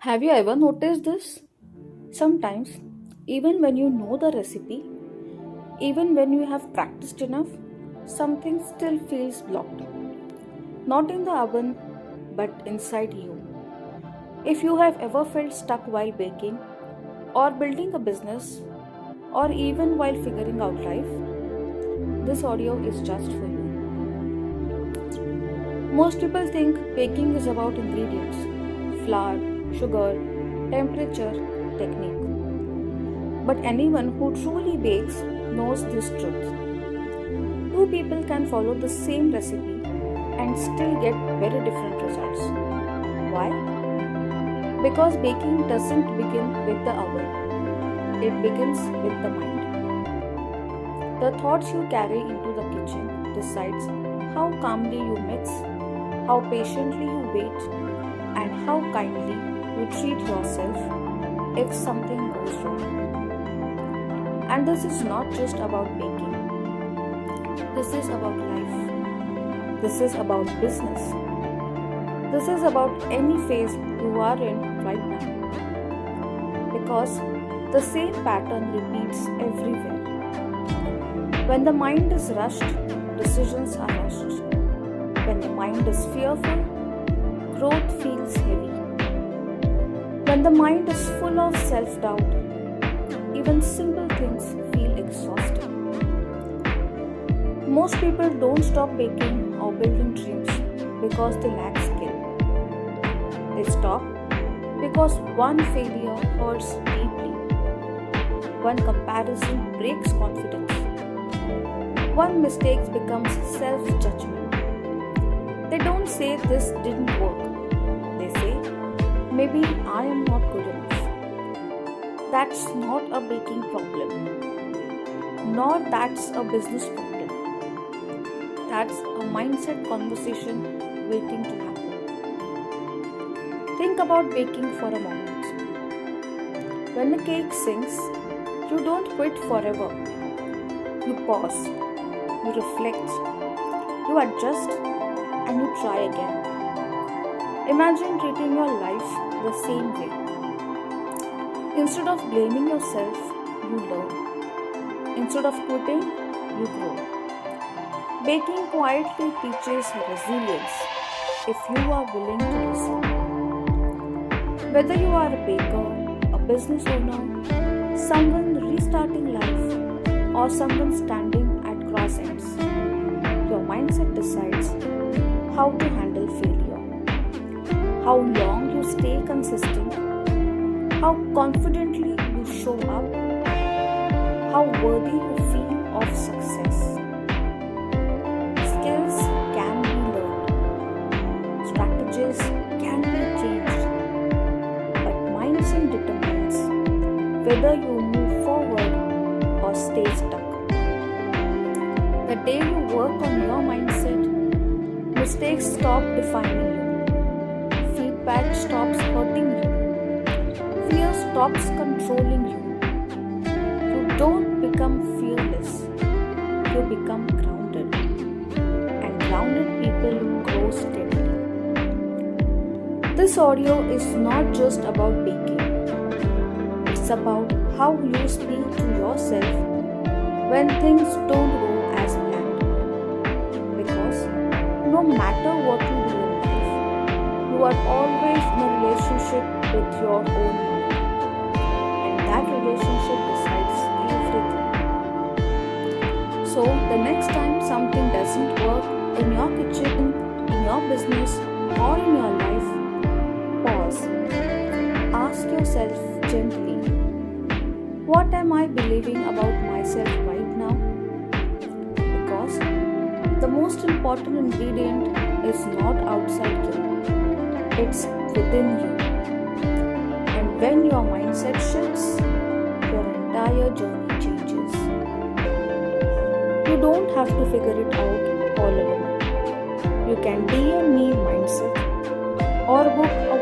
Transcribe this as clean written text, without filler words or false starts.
Have you ever noticed this? Sometimes, even when you know the recipe, even when you have practiced enough, something still feels blocked. Not in the oven, but inside you. If you have ever felt stuck while baking, or building a business, or even while figuring out life, this audio is just for you. Most people think baking is about ingredients flour, sugar, temperature, technique. But anyone who truly bakes knows this truth. Two people can follow the same recipe and still get very different results. Why? Because baking doesn't begin with the oven, it begins with the mind. The thoughts you carry into the kitchen decides how calmly you mix, how patiently you wait, and how kindly you treat yourself if something goes wrong. And this is not just about baking. This is about life. This is about business. This is about any phase you are in right now. Because the same pattern repeats everywhere. When the mind is rushed, decisions are rushed. When the mind is fearful, growth feels heavy. When the mind is full of self-doubt, even simple things feel exhausting. Most people don't stop baking or building dreams because they lack skill. They stop because one failure hurts deeply. One comparison breaks confidence. One mistake becomes self-judgment. They don't say this didn't work. They say, maybe I am not good enough. That's not a baking problem. Nor that's a business problem. That's a mindset conversation waiting to happen. Think about baking for a moment. When the cake sings, you don't quit forever. You pause, you reflect, you adjust, and you try again. Imagine treating your life the same way. Instead of blaming yourself, you learn. Instead of quitting, you grow. Baking quietly teaches resilience if you are willing to listen. Whether you are a baker, a business owner, someone restarting life, or someone standing at cross ends, your mindset decides how to handle failure, how long you stay consistent, how confidently you show up, how worthy you feel of success. Skills can be learned, strategies can be changed, but mindset determines whether you move forward or stay stuck. The day you work on your mindset, mistakes stop defining you. Feedback stops hurting you. Fear stops controlling you. You don't become fearless. You become grounded. And grounded people grow steadily. This audio is not just about baking. It's about how you speak to yourself when things don't go as planned. Because no matter what you do in life, you are always in a relationship with your own mind. And that relationship decides everything. So, the next time something doesn't work in your kitchen, in your business, or in your life, pause. Ask yourself gently, what am I believing about myself right now? Because the most important ingredient is not outside you, it's within you. And when your mindset shifts, your entire journey changes. You don't have to figure it out all alone. You can be a me mindset or book a